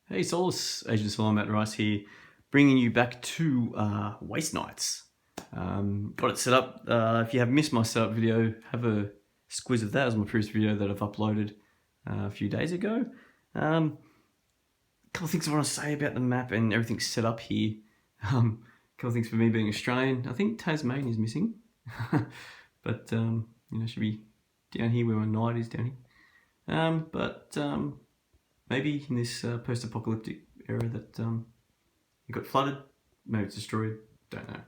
Hey Solace, Agent Solomon Matt Rice here, bringing you back to Waste Nights. Got it set up. If you have missed my setup video, have a squiz of that as my previous video that I've uploaded a few days ago. A couple of things I want to say about the map and everything set up here. A couple of things for me being Australian. I think Tasmania is missing, but should be down here where my knight is down here. Maybe in this post-apocalyptic era that it got flooded, maybe it's destroyed, don't know.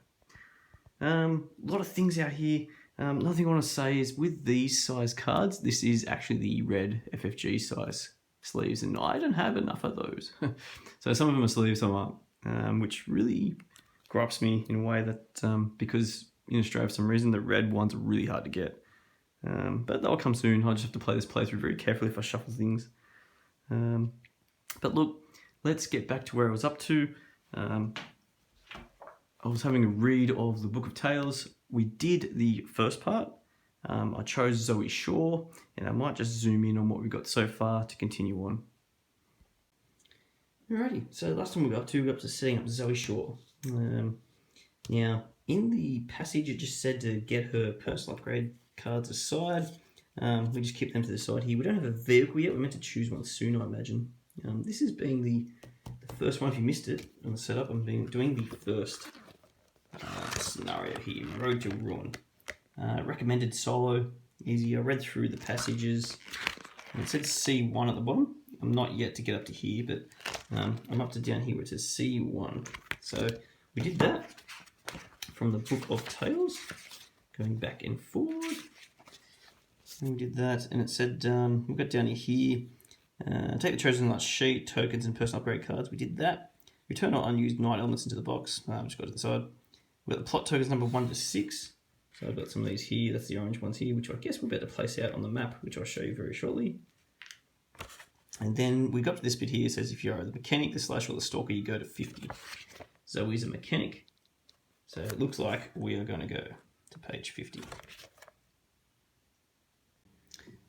A lot of things out here. Another thing I want to say is with these size cards, this is actually the red FFG size sleeves, and I don't have enough of those. So some of them are sleeves, some aren't, which really gripes me in a way that because in Australia for some reason the red ones are really hard to get. But they'll come soon. I'll just have to play this playthrough very carefully if I shuffle things. But look, let's get back to where I was up to. I was having a read of the Book of Tales. We did the first part. I chose Zoe Shaw, and I might just zoom in on what we've got so far to continue on. Alrighty, so last time we got up to setting up Zoe Shaw. Now, in the passage it just said to get her personal upgrade cards aside. We just keep them to the side here. We don't have a vehicle yet. We're meant to choose one soon, I imagine. This is being the first one. If you missed it on the setup, I'm doing the first scenario here. Road to Ruin. Recommended solo. Easy. I read through the passages. And it said C1 at the bottom. I'm not yet to get up to here, but I'm up to down here where it says C1. So we did that from the Book of Tales. Going back and forward. And we did that, and it said, we got down here, take the chosen last sheet, tokens and personal upgrade cards. We did that. Return all unused night elements into the box. Just got to the side. We've got the plot tokens number 1 to 6. So I've got some of these here. That's the orange ones here, which I guess we're about to place out on the map, which I'll show you very shortly. And then we got to this bit here. It says if you're the mechanic, the slasher, or the stalker, you go to 50. Zoe's a mechanic. So it looks like we are going to go to page 50.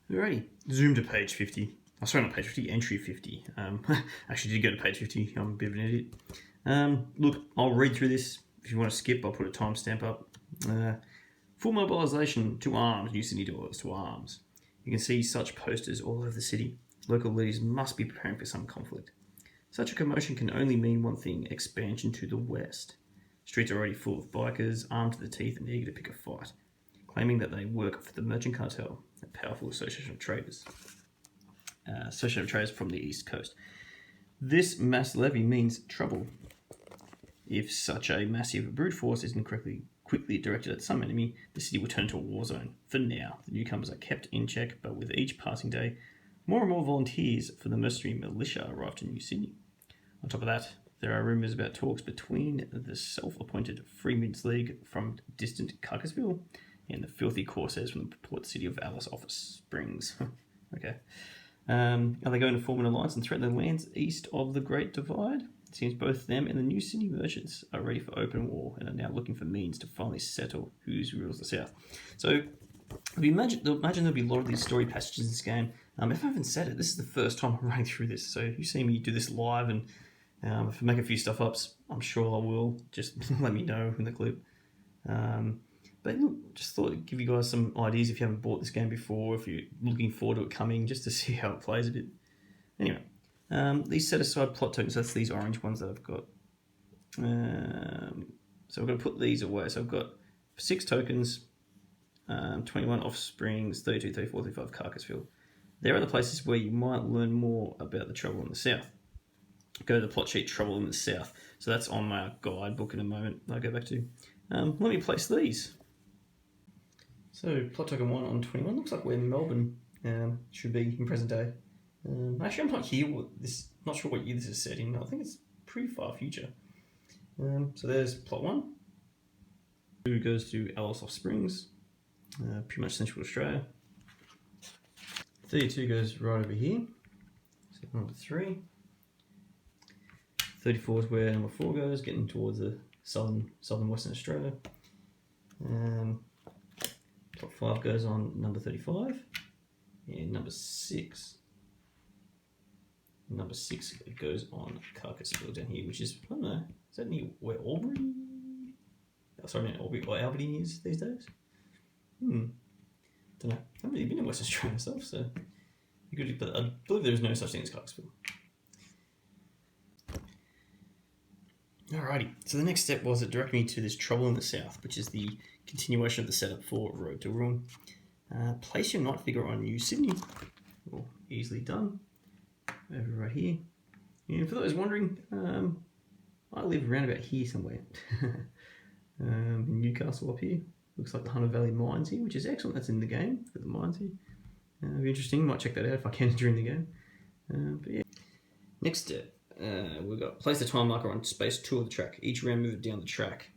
Alrighty, zoom to page 50. Oh, sorry, not page 50, entry 50. Actually did go to page 50, I'm a bit of an idiot. Look, I'll read through this. If you want to skip, I'll put a timestamp up. Full mobilisation to arms, New Sydney doors to arms. You can see such posters all over the city. Local leaders must be preparing for some conflict. Such a commotion can only mean one thing, expansion to the west. Streets are already full of bikers, armed to the teeth and eager to pick a fight, claiming that they work for the merchant cartel, a powerful association of traders. From the East Coast. This mass levy means trouble. If such a massive brute force isn't quickly directed at some enemy, the city will turn to a war zone. For now, the newcomers are kept in check, but with each passing day, more and more volunteers for the mercenary militia arrive to New Sydney. On top of that, there are rumours about talks between the self-appointed Freemen's League from distant Carcassville and the filthy corsairs from the port city of Alice Office Springs. Okay. Are they going to form an alliance and threaten the lands east of the Great Divide? It seems both them and the New Sydney merchants are ready for open war and are now looking for means to finally settle who rules the south. So, imagine there'll be a lot of these story passages in this game. If I haven't said it, this is the first time I'm running through this. So if you see me do this live and if I make a few stuff ups, I'm sure I will. Just let me know in the clip. But look, just thought I'd give you guys some ideas if you haven't bought this game before, if you're looking forward to it coming, just to see how it plays a bit. Anyway, these set aside plot tokens, that's these orange ones that I've got. So I'm going to put these away. So I've got 6 tokens, 21 Offsprings, 32, 34, 35 Carcassville. There are the places where you might learn more about the trouble in the south. Go to the plot sheet, Trouble in the South. So that's on my guidebook in a moment I'll go back to. Let me place these. So plot token 1 on 21 looks like where Melbourne should be in present day. Actually, I'm not here. Not sure what year this is set in. I think it's pretty far future. So there's plot 1. 2 goes to Alice Off Springs, pretty much Central Australia. 32 goes right over here. So number 3. 34 is where number 4 goes, getting towards the southern Western Australia. Top 5 goes on number 35, and number 6 Number 6 goes on Carcassville down here, which is, I don't know, is that near where Albury? Oh, sorry, not Albury, or Albany is these days? Don't know. I haven't really been in Western Australia myself, so good, but I believe there is no such thing as Carcassville. Alrighty, so the next step was it directed me to this Trouble in the South, which is the continuation of the setup for Road to Ruin. Place your night figure on New Sydney. Well, easily done. Over right here. And for those wondering, I live around about here somewhere. In Newcastle up here. Looks like the Hunter Valley Mines here, which is excellent. That's in the game. Got the mines here. It'll be interesting. Might check that out if I can during the game. But yeah. Next step, we've got place the time marker on space 2 of the track. Each round move it down the track.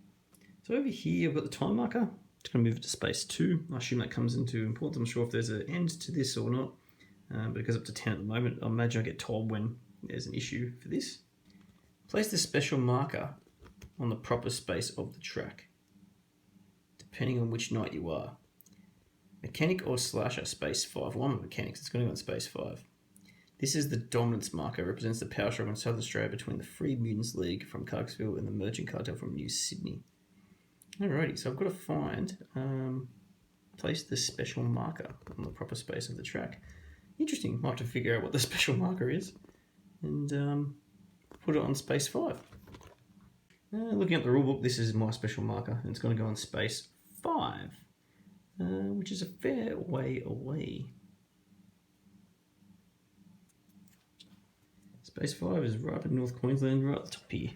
So over here, I've got the time marker. Just going to move it to space 2. I assume that comes into importance. I'm not sure if there's an end to this or not. But it goes up to 10 at the moment. I imagine I get told when there's an issue for this. Place the special marker on the proper space of the track, depending on which knight you are. Mechanic or slasher, space 5. Well, I'm a mechanic, so it's going to go on space 5. This is the dominance marker. It represents the power struggle in South Australia between the Free Mutants League from Carcassville and the Merchant Cartel from New Sydney. Alrighty, so I've got to find, place the special marker on the proper space of the track. Interesting, might have to figure out what the special marker is and put it on space 5. Looking at the rulebook, this is my special marker and it's going to go on space 5, which is a fair way away. Space 5 is right up in North Queensland, right at the top here.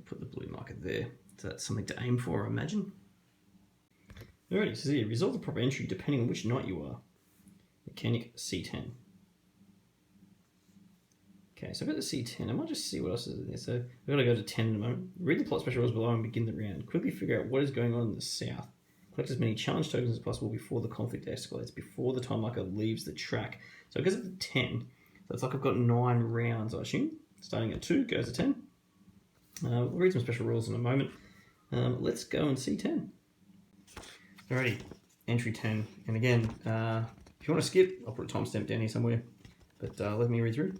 Put the blue marker there, so that's something to aim for, I imagine. Alrighty, so here, resolve the proper entry depending on which knight you are. Mechanic C10. Okay, so I've got the C10. I might just see what else is in there. So I've got to go to 10 at the moment. Read the plot special rules below and begin the round. Quickly figure out what is going on in the south. Collect as many challenge tokens as possible before the conflict escalates, before the time marker leaves the track. So it goes up to 10. So it's like I've got 9 rounds, I assume. Starting at 2, goes to 10. We'll read some special rules in a moment. Let's go and see 10. Alrighty, entry 10. And again, if you want to skip, I'll put a timestamp down here somewhere. But let me read through.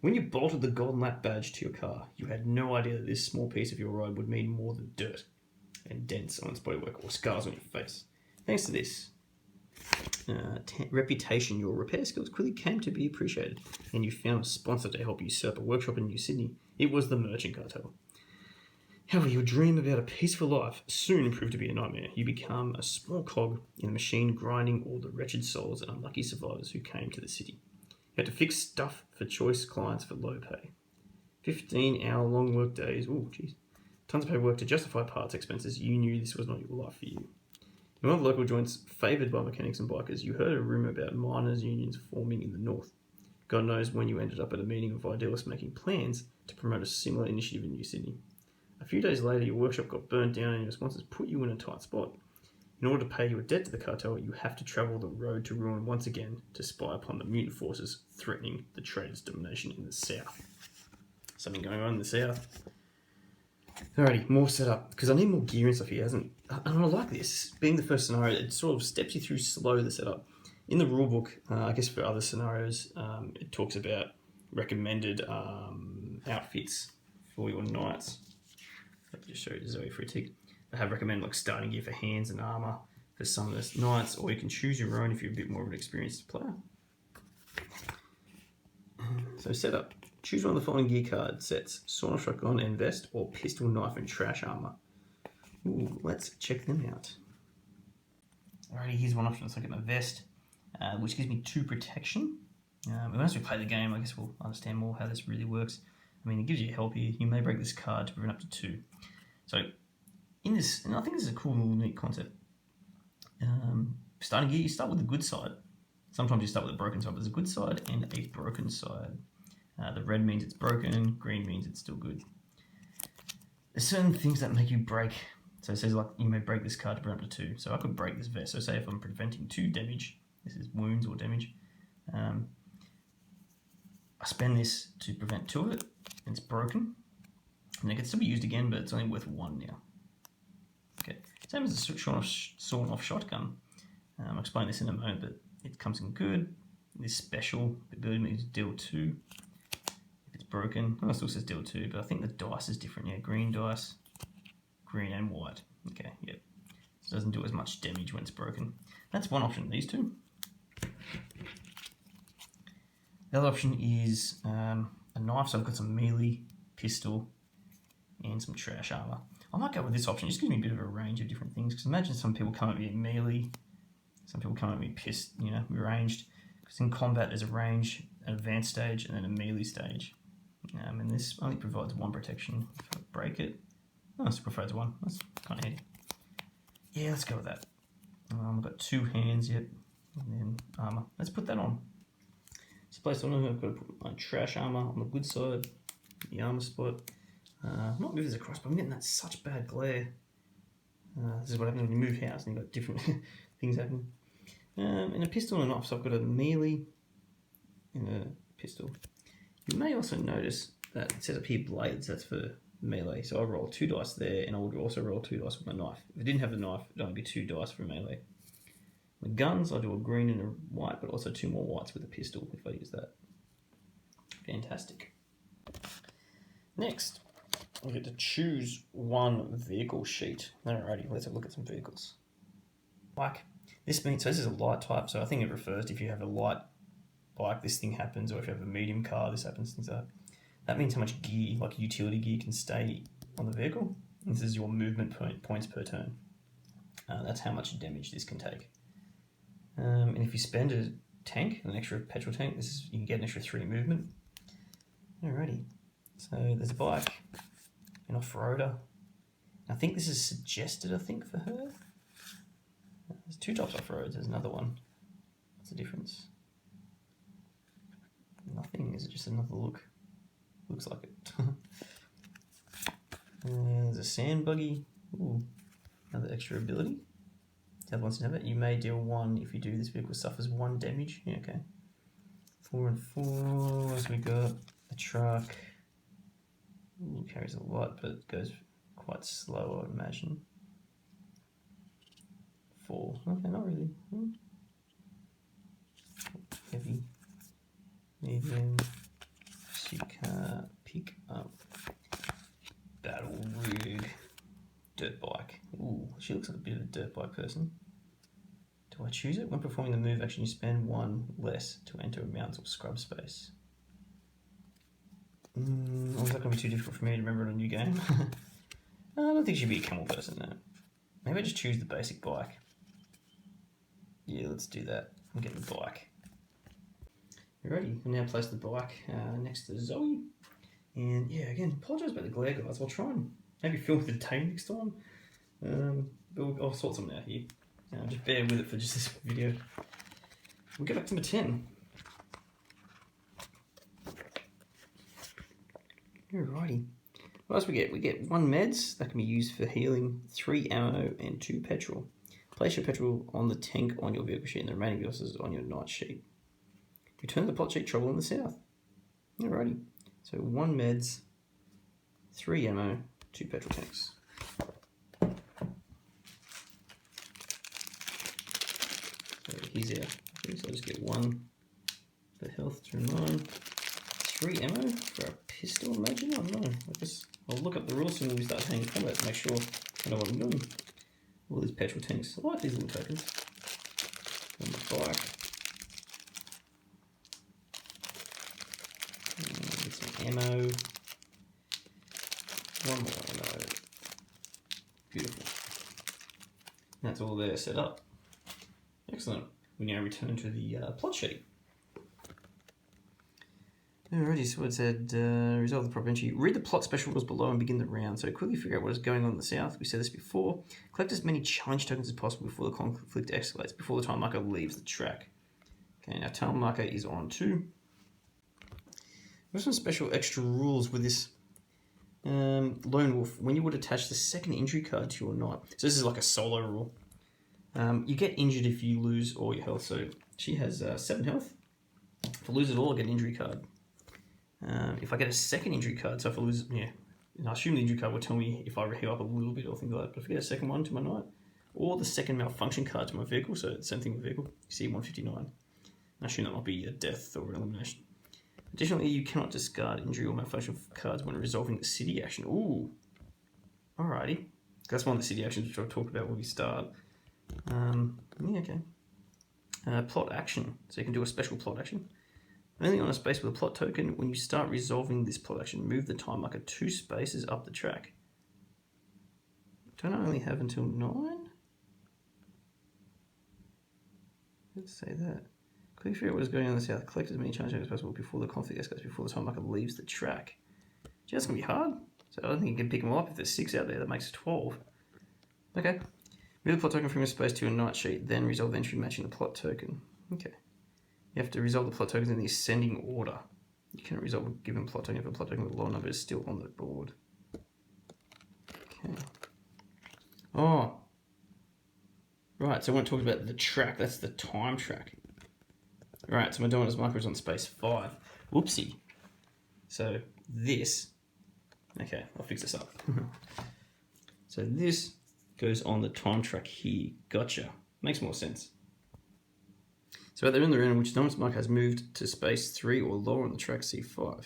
When you bolted the golden lap badge to your car, you had no idea that this small piece of your ride would mean more than dirt and dents on its bodywork or scars on your face. Thanks to this reputation, your repair skills quickly came to be appreciated, and you found a sponsor to help you set up a workshop in New Sydney. It was the Merchant Cartel. However, your dream about a peaceful life soon proved to be a nightmare. You become a small cog in the machine grinding all the wretched souls and unlucky survivors who came to the city. You had to fix stuff for choice clients for low pay. 15-hour-long work days. Ooh, jeez. Tons of paperwork to justify parts expenses. You knew this was not your life for you. In one of the local joints favoured by mechanics and bikers, you heard a rumour about miners' unions forming in the north. God knows when you ended up at a meeting of idealists making plans to promote a similar initiative in New Sydney. A few days later, your workshop got burnt down and your sponsors put you in a tight spot. In order to pay your debt to the cartel, you have to travel the road to ruin once again to spy upon the mutant forces threatening the traders' domination in the south. Something going on in the south. Alrighty, more setup, because I need more gear and stuff here, and I like this. Being the first scenario, it sort of steps you through slow, the setup. In the rulebook, I guess for other scenarios, it talks about recommended outfits for your knights. Let me just show you Zoe for a tick. They have recommended like starting gear for hands and armour for some of the knights, or you can choose your own if you're a bit more of an experienced player. So setup. Choose one of the following gear card sets: sawn shotgun and vest, or pistol, knife and trash armour. Ooh, let's check them out. Alrighty, here's one option. So I get my vest, which gives me 2 protection. Once we play the game, I guess we'll understand more how this really works. I mean, it gives you help here. You may break this card to prevent up to 2. So in this, and I think this is a cool little neat concept. Starting gear, you start with the good side. Sometimes you start with a broken side, but there's a good side and a broken side. The red means it's broken, green means it's still good. There's certain things that make you break. So it says like you may break this card to prevent up to 2. So I could break this vest. So say if I'm preventing 2 damage, this is wounds or damage. I spend this to prevent 2 of it, and it's broken. And it can still be used again, but it's only worth 1 now. Okay, same as the sawn-off shotgun. I'll explain this in a moment, but it comes in good, this special ability to deal 2. If it's broken, oh, it still says deal 2, but I think the dice is different. Yeah, green dice, green and white. Okay, yep. So it doesn't do as much damage when it's broken. That's one option, these two. The other option is a knife, so I've got some melee, pistol, and some trash armor. I might go with this option, it just gives me a bit of a range of different things, because imagine some people come at me melee, some people come at me ranged, because in combat there's a range, an advanced stage, and then a melee stage. And this only provides 1 protection. If I break it, oh, it provides 1, that's kind of handy. Yeah, let's go with that. I've got 2 hands yet, and then armor. Let's put that on. It's placed on. I've got to put my trash armor on the good side, the armor spot. I'm not moving this across, but I'm getting that such bad glare. This is what happens when you move house and you've got different things happening. And a pistol and a knife, so I've got a melee and a pistol. You may also notice that it says up here blades, that's for melee. So I'll roll 2 dice there, and I would also roll 2 dice with my knife. If I didn't have the knife, it'd only be 2 dice for melee. The guns, I do a green and a white, but also 2 more whites with a pistol if I use that. Fantastic. Next, I get to choose 1 vehicle sheet. Alrighty, let's have a look at some vehicles. Bike. This means, so this is a light type, so I think it refers to if you have a light bike, this thing happens, or if you have a medium car, this happens, things like that. That means how much gear, like utility gear, can stay on the vehicle. And this is your movement points per turn. That's how much damage this can take. And if you spend a tank, an extra petrol tank, you can get an extra 3 movement. Alrighty, so there's a bike, an off-roader. I think this is suggested, for her. There's 2 types of off-roads, there's another one. What's the difference? Nothing, is it just another look? Looks like it. There's a sand buggy. Ooh, another extra ability. The other ones have it. You may deal 1 if you do. This vehicle suffers 1 damage. Yeah, okay. 4 and 4. As we got a truck. Ooh, carries a lot, but it goes quite slow, I would imagine. 4. Okay, not really. Heavy. Medium. Car, pick up. Battle rig. Dirt bike. Ooh, she looks like a bit of a dirt bike person. Do I choose it? When performing the move action, you spend 1 less to enter a mount or scrub space. Is that going to be too difficult for me to remember in a new game? I don't think she'd be a camel person, no. Maybe I just choose the basic bike. Yeah, let's do that. I'm getting the bike. Alrighty, I'll now place the bike next to Zoe. And yeah, again, apologise about the glare, guys. I'll try and maybe film with the day next time. But I'll sort something out here. Just bear with it for just this video. We'll go back to number 10. Alrighty. What else we get? We get 1 meds that can be used for healing, 3 ammo, and 2 petrol. Place your petrol on the tank on your vehicle sheet, and the remaining vehicles on your night sheet. Return the plot sheet, trouble in the south. Alrighty. So 1 meds, 3 ammo, 2 petrol tanks. So here's our. So I'll just get 1 for health to 9. 3 ammo for a pistol, imagine? I don't know. I'll look up the rules and we start playing combat to make sure I know what I'm doing. All these petrol tanks. I like these little tokens. On the bike. Get some ammo. 1 more ammo. Beautiful. And that's all there set up. Excellent. We now return to the plot sheet. Alrighty, so it said, resolve the problem entry. Read the plot special rules below and begin the round. So quickly figure out what is going on in the south. We said this before. Collect as many challenge tokens as possible before the conflict escalates, before the time marker leaves the track. Okay, now time marker is on 2. There's some special extra rules with this Lone Wolf. When you would attach the 2nd injury card to your knight. So this is like a solo rule. You get injured if you lose all your health. So she has 7 health. If I lose it all, I get an injury card. If I get a 2nd injury card, so if I lose, and I assume the injury card will tell me if I heal up a little bit or things like that. But if I get a 2nd one to my knight, or the 2nd malfunction card to my vehicle, so the same thing with vehicle, you see 159. Actually, that might be a death or elimination. Additionally, you cannot discard injury or malfunction cards when resolving the city action. Ooh. Alrighty. That's one of the city actions which I'll talk about when we start. Yeah, okay. Plot action. So you can do a special plot action. Only on a space with a plot token, when you start resolving this plot action, move the time marker 2 spaces up the track. Don't I only have until 9? Let's say that. Quickly figure out what is going on in the south. Collect as many charges as possible before the conflict escalates, before the time marker leaves the track. Gee, that's going to be hard. So I don't think you can pick them up. If there's 6 out there, that makes 12. Okay. Move the plot token from your space to a night sheet, then resolve the entry matching the plot token. Okay. You have to resolve the plot tokens in the ascending order. You cannot resolve a given plot token if a plot token with a low number is still on the board. Okay. Oh. Right, so when it talks about the track, that's the time track. Right, so my dominant marker is on space 5. Whoopsie. So this, okay, I'll fix this up. So this goes on the time track here. Gotcha. Makes more sense. So at the end of the round in which the dominant marker has moved to space 3 or lower on the track, C5.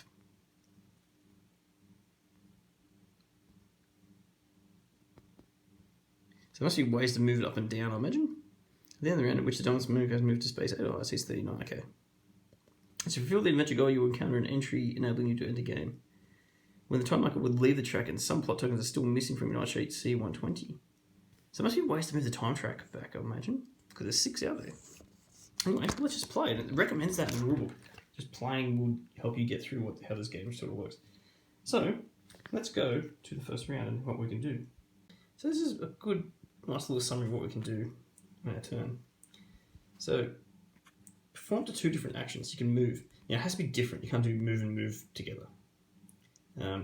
So there must be ways to move it up and down, I imagine. At the end of the round in which the dominant marker has moved to space 8, oh, I see it's 39, okay. So to fulfill the adventure goal, you will encounter an entry enabling you to enter game. When the time marker would leave the track and some plot tokens are still missing from your night sheet, C120. So there must be ways to move the time track back, I imagine, because there's 6 out there. Anyway, let's just play it. It recommends that in the rulebook. Just playing will help you get through how this game sort of works. So, let's go to the first round and what we can do. So this is a good, nice little summary of what we can do on our turn. So, perform to 2 different actions. You can move. Now, it has to be different. You can't do move and move together.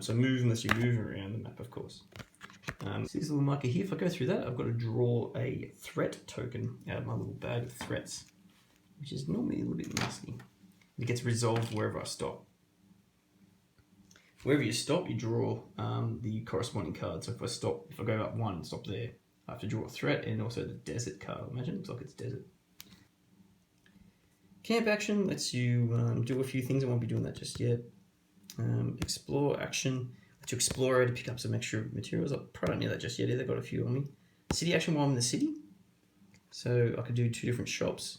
So move unless you move around the map, of course. So this little marker here, if I go through that, I've got to draw a threat token out of my little bag of threats, which is normally a little bit nasty. It gets resolved wherever I stop. Wherever you stop, you draw the corresponding card. So if I go up 1 and stop there, I have to draw a threat and also the desert card. Imagine it looks like it's desert. Camp action lets you do a few things. I won't be doing that just yet. Explore action lets you explore to pick up some extra materials. I probably don't need that just yet. They've got a few on me. City action while I'm in the city. So I could do 2 different shops.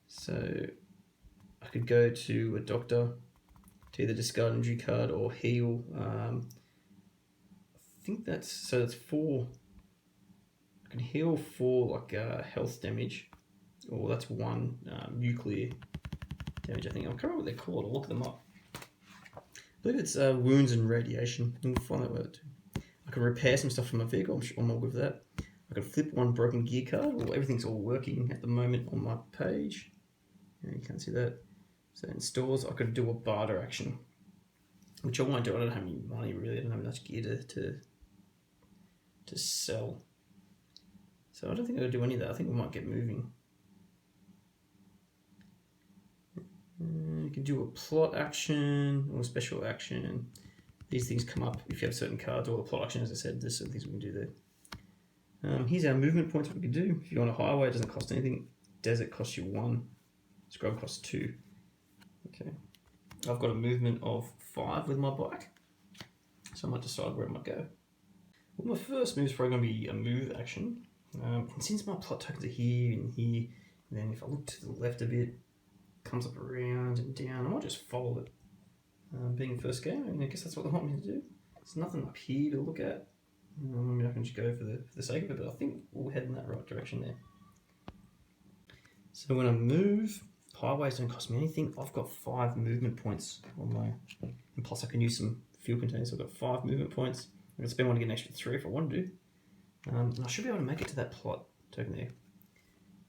So I could go to a doctor to either discard an injury card or heal. I think that's 4. I can heal 4 like health damage, or that's 1 nuclear damage. I think I can't remember what they're called. I'll look them up. I believe it's wounds and radiation. We'll find that out too. I can repair some stuff from my vehicle. I'm all good with that. I can flip 1 broken gear card. Well, everything's all working at the moment on my page. Yeah, you can't see that. So in stores, I could do a barter action, which I won't do. I don't have any money really. I don't have much gear to sell. So I don't think I'm going to do any of that. I think we might get moving. You can do a plot action or a special action. These things come up if you have certain cards, or a plot action, as I said, there's certain things we can do there. Here's our movement points, what we can do. If you're on a highway, it doesn't cost anything. Desert costs you 1. Scrub costs 2. Okay. I've got a movement of 5 with my bike, so I might decide where I might go. Well, my first move is probably going to be a move action. And since my plot tokens are here and here, and then if I look to the left a bit, comes up around and down, I might just follow it. Being first game, I guess that's what they want me to do. There's nothing up here to look at. I mean, I can just go for the sake of it, but I think we'll head in that right direction there. So when I move, highways don't cost me anything. I've got 5 movement points on my, and plus I can use some fuel containers, so I've got 5 movement points. I can spend 1 to get an extra 3 if I want to. And I should be able to make it to that plot token there.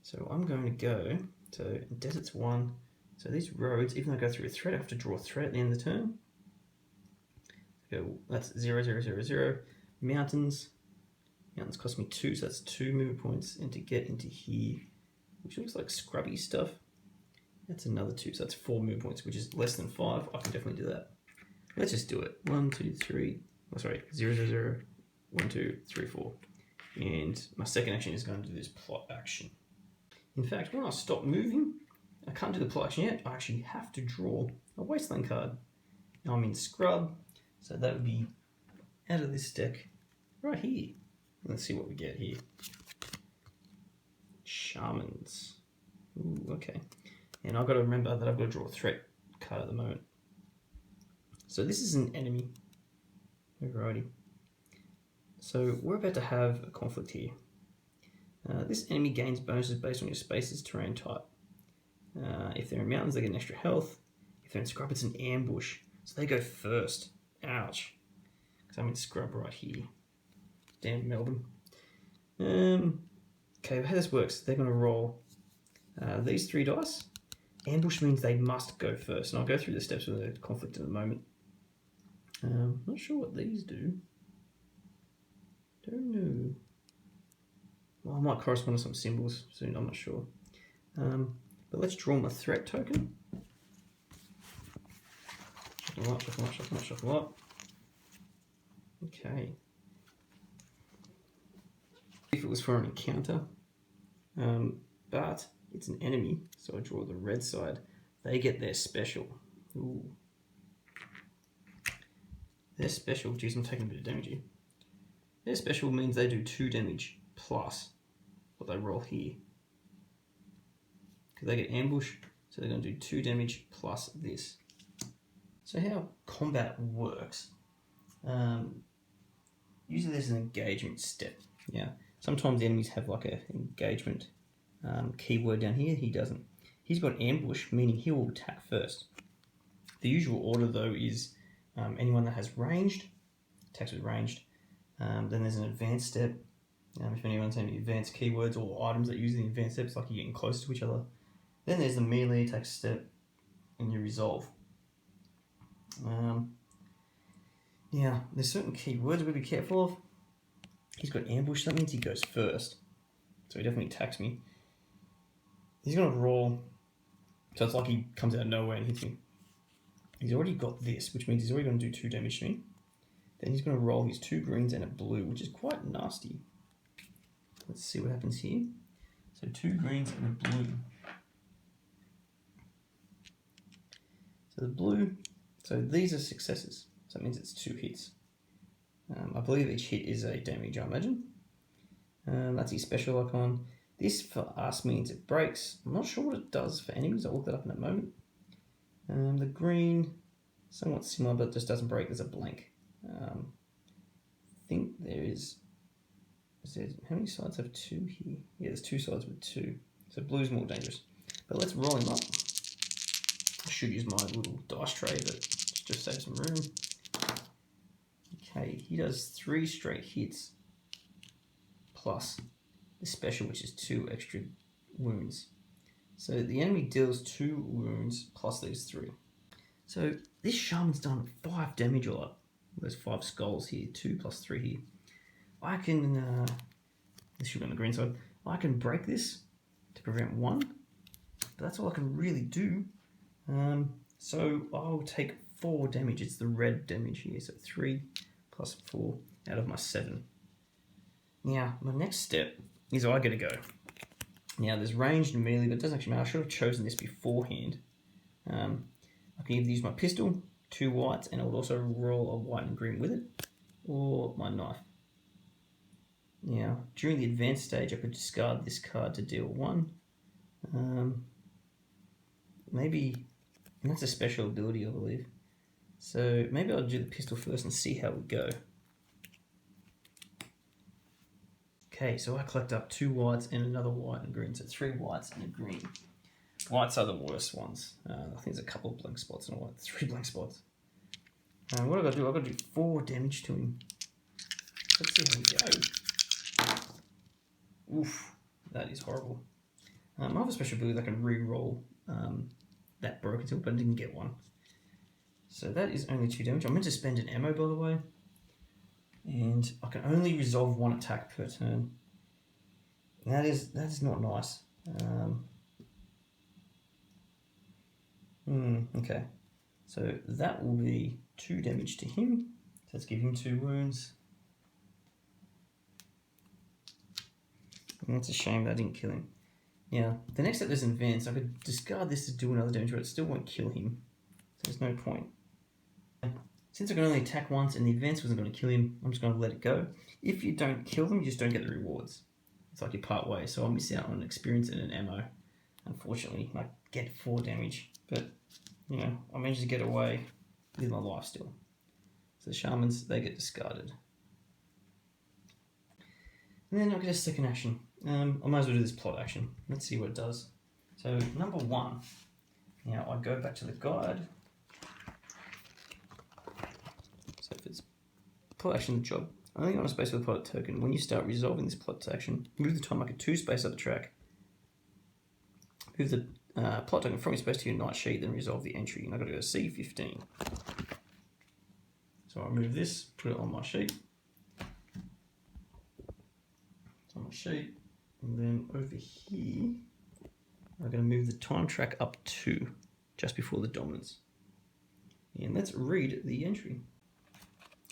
So I'm going to go, so desert's 1. So these roads, even though I go through a thread, I have to draw a thread at the end of the turn. So that's 0, 0, 0, 0. Mountains cost me 2, so that's 2 movement points. And to get into here, which looks like scrubby stuff, that's another 2, so that's 4 movement points, which is less than 5. I can definitely do that. Let's just do it. 1, 2, 3. Oh, sorry, 0, 0, 0. 1, 2, 3, 4. And my second action is going to do this plot action. In fact, when I stop moving, I can't do the plot action yet. I actually have to draw a Wasteland card. Now I'm in Scrub, so that would be out of this deck right here. Let's see what we get here. Shamans. Ooh, okay. And I've got to remember that I've got to draw a threat card at the moment. So this is an enemy. Alrighty. So we're about to have a conflict here. This enemy gains bonuses based on your space's terrain type. If they're in mountains, they get an extra health. If they're in scrub, it's an ambush. So they go first. Ouch. Because I'm in scrub right here. Damn Melbourne. Okay, how this works, they're going to roll these 3 dice. Ambush means they must go first. And I'll go through the steps of the conflict in a moment. Not sure what these do. Don't know. Well, I might correspond to some symbols soon, I'm not sure. But let's draw my threat token. Shuffle up, shuffle up, shuffle up, shuffle up. Okay. If it was for an encounter, but it's an enemy, so I draw the red side. They get their special. Ooh. Their special, geez, I'm taking a bit of damage here. Their special means they do 2 damage plus what they roll here. Because they get ambush, so they're going to do 2 damage plus this. So how combat works, usually there's an engagement step. Yeah, sometimes the enemies have like an engagement keyword down here. He doesn't. He's got ambush, meaning he will attack first. The usual order though is anyone that has ranged, attacks with ranged. Then there's an advanced step. If anyone's any advanced keywords or items that use the advanced steps, like you're getting close to each other. Then there's the melee attack step and your resolve. Yeah, there's certain keywords we've got to be careful of. He's got ambush, that means he goes first. So he definitely attacks me. He's going to roll, so it's like he comes out of nowhere and hits me. He's already got this, which means he's already going to do 2 damage to me. Then he's going to roll his 2 greens and a blue, which is quite nasty. Let's see what happens here. So 2 greens and a blue. So the blue, so these are successes. So that means it's 2 hits. I believe each hit is a damage, I imagine. That's his special icon. This for us means it breaks. I'm not sure what it does for enemies. I'll look that up in a moment. The green, somewhat similar, but just doesn't break. There's a blank. I think there is there, how many sides have 2 here? Yeah, there's 2 sides with 2. So blue's more dangerous. But let's roll him up. I should use my little dice tray, but just save some room. Okay, he does 3 straight hits plus the special, which is 2 extra wounds. So the enemy deals 2 wounds plus these 3. So this shaman's done 5 damage a lot. There's 5 skulls here, 2 plus 3 here. I can, this should be on the green side, I can break this to prevent 1, but that's all I can really do. So I'll take 4 damage. It's the red damage here, so 3 plus 4 out of my 7. Now, my next step is I gotta go. Now, there's ranged and melee, but it doesn't actually matter. I should have chosen this beforehand. I can either use my pistol, 2 whites, and I would also roll a white and green with it, or my knife. Now, during the advanced stage, I could discard this card to deal 1. Maybe, and that's a special ability, I believe. So maybe I'll do the pistol first and see how we go. Okay, so I collect up 2 whites and another white and green, so 3 whites and a green. Whites are the worst ones. I think there's a couple of blank spots and a white, 3 blank spots. What I've got to do, I've got to do 4 damage to him. Let's see how we go. Oof, that is horrible. I have a special ability that can re-roll that broken tilt, but I didn't get one. So that is only 2 damage. I'm meant to spend an ammo, by the way. And I can only resolve 1 attack per turn. That is not nice. Okay. So that will be 2 damage to him. So let's give him 2 wounds. And that's a shame that I didn't kill him. Now, the next step is an advance. I could discard this to do another damage, but it still won't kill him. So there's no point. Since I can only attack once and the advance wasn't going to kill him, I'm just going to let it go. If you don't kill them, you just don't get the rewards. It's like you part ways, so I'll miss out on experience and an ammo. Unfortunately, I get 4 damage, but you know, I managed to get away with my life still. So the shamans, they get discarded. And then I'll get a second action. I might as well do this plot action. Let's see what it does. So number 1, now I go back to the guide. So if it's plot action job, only on a space with a plot token. When you start resolving this plot action, move the time marker 2 space up the track. Move the plot token from your space to your night sheet, then resolve the entry. And I've got to go to C15. So I'll move this, put it on my sheet. It's on my sheet. And then over here, I'm going to move the time track up 2, just before the dominance. And let's read the entry.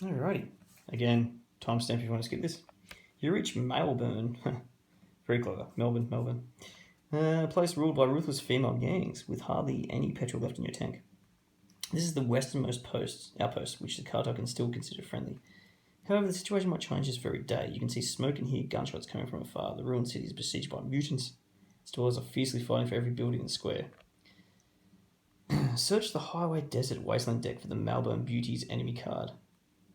Alrighty. Again, timestamp if you want to skip this. You reach Melbourne. Very clever. Melbourne. A place ruled by ruthless female gangs, with hardly any petrol left in your tank. This is the westernmost outpost, which the cartel can still consider friendly. However, the situation might change this very day. You can see smoke and hear gunshots coming from afar. The ruined city is besieged by mutants. Its dwellers are fiercely fighting for every building in the square. Search the highway desert wasteland deck for the Melbourne Beauties enemy card,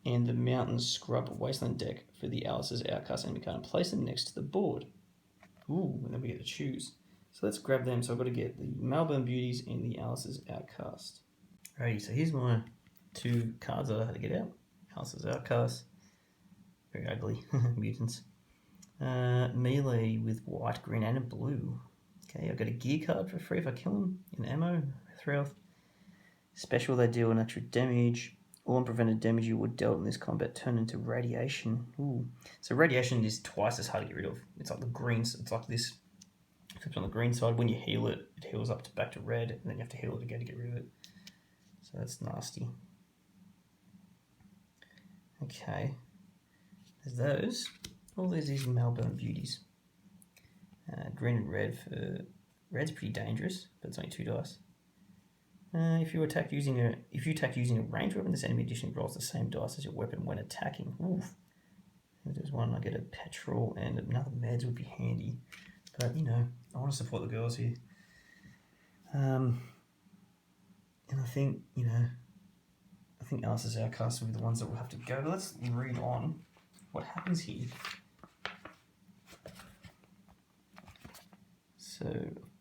and the mountain scrub wasteland deck for the Alice's Outcast enemy card, and place them next to the board. Ooh, and then we get to choose. So let's grab them. So I've got to get the Melbourne Beauties and the Alice's Outcast. Alrighty, so here's my 2 cards that I had to get out. Alice's Outcast. Very ugly. Mutants. Melee with white, green, and a blue. Okay, I've got a gear card for free if I kill them. In ammo, 3 health. Special, they deal extra damage. All unprevented damage you would dealt in this combat turn into radiation. Ooh. So radiation is twice as hard to get rid of. It's like the greens. It's like this. If it's on the green side, when you heal it, it heals up to back to red, and then you have to heal it again to get rid of it. So that's nasty. Okay. There's those. All these Melbourne Beauties. Green and red for... Red's pretty dangerous, but it's only 2 dice. If you attack using a ranged weapon, this enemy additionally rolls the same dice as your weapon when attacking. Oof. If there's one, I get a petrol and another meds would be handy. But you know, I want to support the girls here. And I think, you know, I think Alice's Outcast will be the ones that will have to go. But let's read on what happens here. So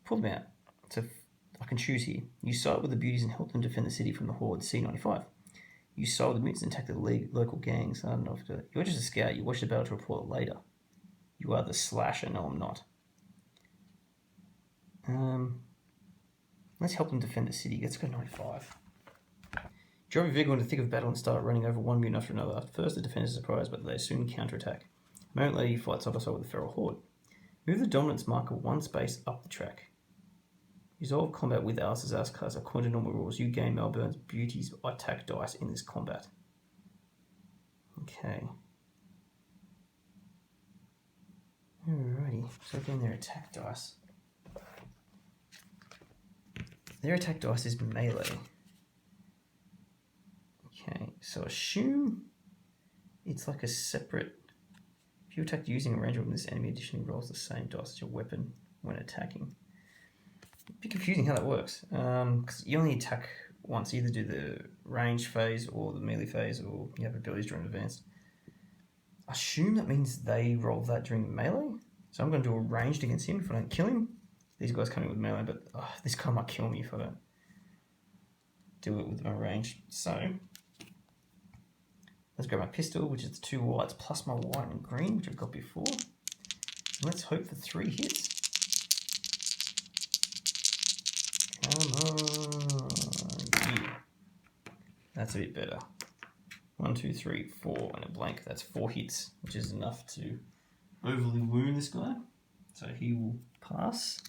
pull them out. So I can choose here. You side with the beauties and help them defend the city from the horde. C95. You side with the mutants and attack the local gangs. I don't know if you're just a scout. You watch the battle to report it later. You are the slasher. No, I'm not. Let's help them defend the city. Let's go 95. Drive your vehicle into the thick of battle and start running over one mutant after another. At first, the defenders are surprised, but they soon counterattack. A moment later, you fight side by side with the feral horde. Move the dominance marker 1 space up the track. Resolve combat with Alice's Outcast according to normal rules. You gain Melbourne's Beauty's attack dice in this combat. Okay. Alrighty, so again, their attack dice. Their attack dice is melee. Okay, so assume it's like a separate... If you attack using a range weapon, this enemy additionally rolls the same dice as your weapon when attacking. It'd be confusing how that works, because you only attack once. You either do the range phase or the melee phase, or you have abilities during advanced. I assume that means they roll that during melee. So I'm going to do a ranged against him if I don't kill him. These guys come in with melee, but this guy might kill me if I don't do it with my range. So let's grab my pistol, which is the 2 whites plus my white and green, which I've got before. And let's hope for 3 hits. Come on. Yeah. That's a bit better. 1, 2, 3, 4, and a blank. That's 4 hits, which is enough to overly wound this guy. So he will pass.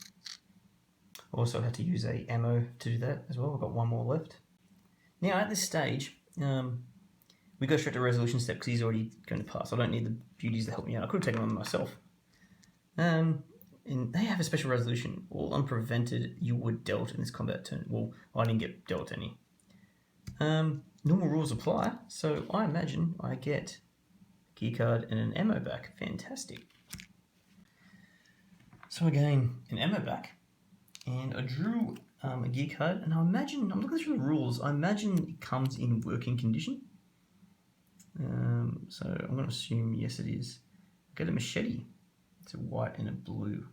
Also had to use a ammo to do that as well. I've got 1 more left. Now at this stage, we go straight to resolution step because he's already going to pass. I don't need the beauties to help me out. I could have taken one myself. And they have a special resolution. All unprevented you would dealt in this combat turn. Well, I didn't get dealt any. Normal rules apply, so I imagine I get a gear card and an ammo back. Fantastic. So again, an ammo back, and I drew a gear card, and I imagine, I'm looking through the rules, I imagine it comes in working condition. So I'm going to assume yes it is. I get a machete. It's a white and a blue.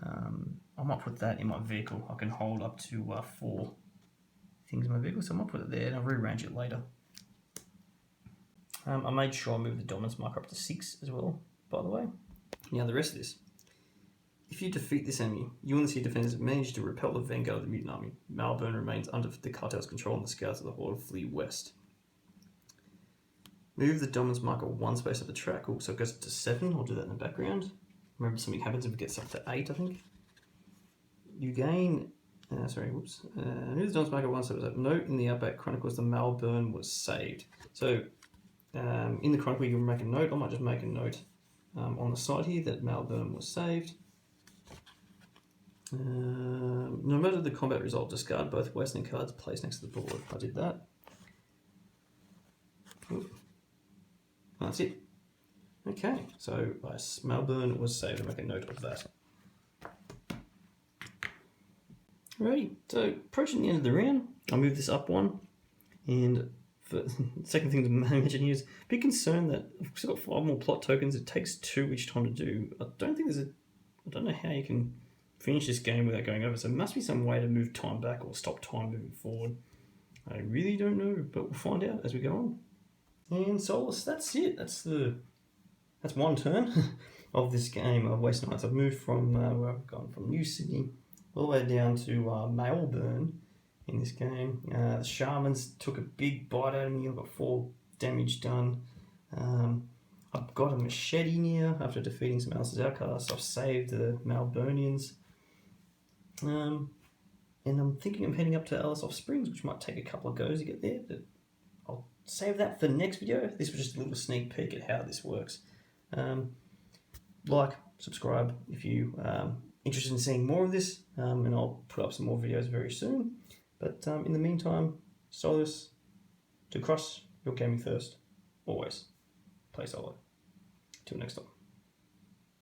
I might put that in my vehicle. I can hold up to 4 things in my vehicle, so I might put it there and I'll rearrange it later. I made sure I moved the dominance marker up to 6 as well, by the way. Now the rest of this. If you defeat this enemy, you and the sea defenders manage to repel the vanguard of the mutant army. Malvern remains under the cartel's control and the scouts of the horde flee west. Move the dominance marker 1 space up the track. Oh, so it goes to 7. I'll do that in the background. Remember, something happens if it gets up to 8, I think. You gain... move the dominance marker 1 space up. Note in the Outback Chronicles the Malvern was saved. So, in the Chronicle you can make a note. I might just make a note on the side here that Malvern was saved. No matter the combat result, discard both wasting cards placed next to the board. I did that. Ooh. That's it. Okay, so Malvern was saved. I'll make a note of that. Alrighty, so approaching the end of the round, I'll move this up 1. And for the second thing to mention here is a bit concerned that I've still got 5 more plot tokens. It takes 2 each time to do. I don't know how you can finish this game without going over, so there must be some way to move time back or stop time moving forward. I really don't know, but we'll find out as we go on. And Soloists, that's it. That's 1 turn of this game of Waste Nights. I've moved from where I've gone from New Sydney all the way down to Melbourne in this game. The Shamans took a big bite out of me. I got 4 damage done. I've got a machete near after defeating some Alice's outcasts. I've saved the Melburnians. And I'm thinking of heading up to Alice Off Springs, which might take a couple of goes to get there, but I'll save that for the next video. This was just a little sneak peek at how this works. Like, subscribe if you interested in seeing more of this, and I'll put up some more videos very soon. But in the meantime, Soloists, to cross your gaming thirst, always play solo. Till next time.